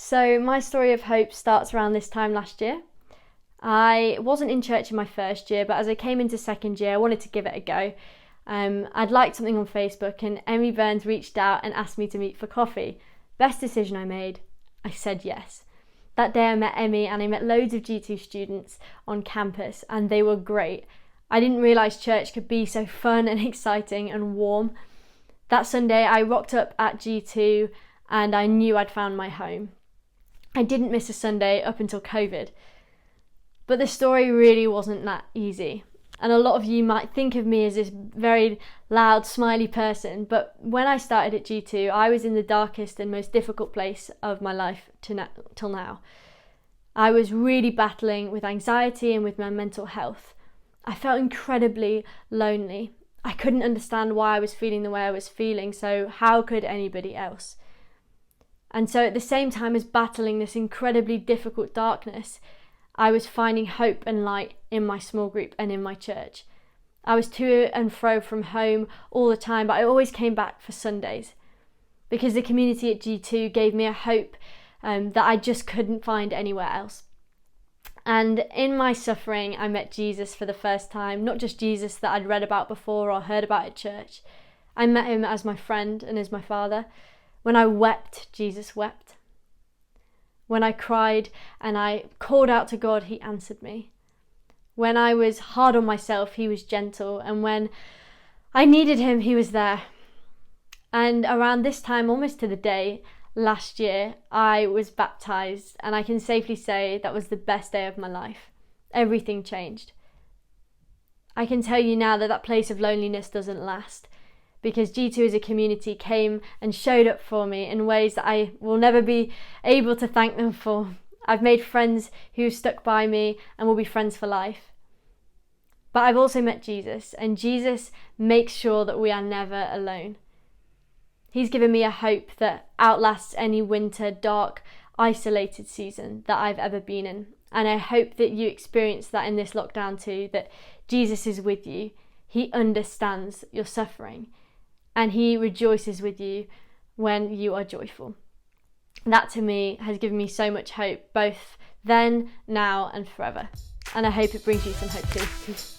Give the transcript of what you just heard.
So my story of hope starts around this time last year. I wasn't in church in my first year, but as I came into second year, I wanted to give it a go. I'd liked something on Facebook and Emmy Burns reached out and asked me to meet for coffee. Best decision I made. I said yes. That day I met Emmy and I met loads of G2 students on campus and they were great. I didn't realise church could be so fun and exciting and warm. That Sunday I rocked up at G2 and I knew I'd found my home. I didn't miss a Sunday up until COVID. But the story really wasn't that easy. And a lot of you might think of me as this very loud, smiley person. But when I started at G2, I was in the darkest and most difficult place of my life till now. I was really battling with anxiety and with my mental health. I felt incredibly lonely. I couldn't understand why I was feeling the way I was feeling, so how could anybody else? And so at the same time as battling this incredibly difficult darkness, I was finding hope and light in my small group and in my church. I was to and fro from home all the time, but I always came back for Sundays because the community at G2 gave me a hope that I just couldn't find anywhere else. And in my suffering, I met Jesus for the first time, not just Jesus that I'd read about before or heard about at church. I met him as my friend and as my father. When I wept, Jesus wept. When I cried and I called out to God, he answered me. When I was hard on myself, he was gentle. And when I needed him, he was there. And around this time, almost to the day last year, I was baptised. And I can safely say that was the best day of my life. Everything changed. I can tell you now that place of loneliness doesn't last, because G2 as a community came and showed up for me in ways that I will never be able to thank them for. I've made friends who stuck by me and will be friends for life. But I've also met Jesus, and Jesus makes sure that we are never alone. He's given me a hope that outlasts any winter, dark, isolated season that I've ever been in. And I hope that you experience that in this lockdown too, that Jesus is with you. He understands your suffering. And he rejoices with you when you are joyful. That to me has given me so much hope, both then, now and forever. And I hope it brings you some hope too.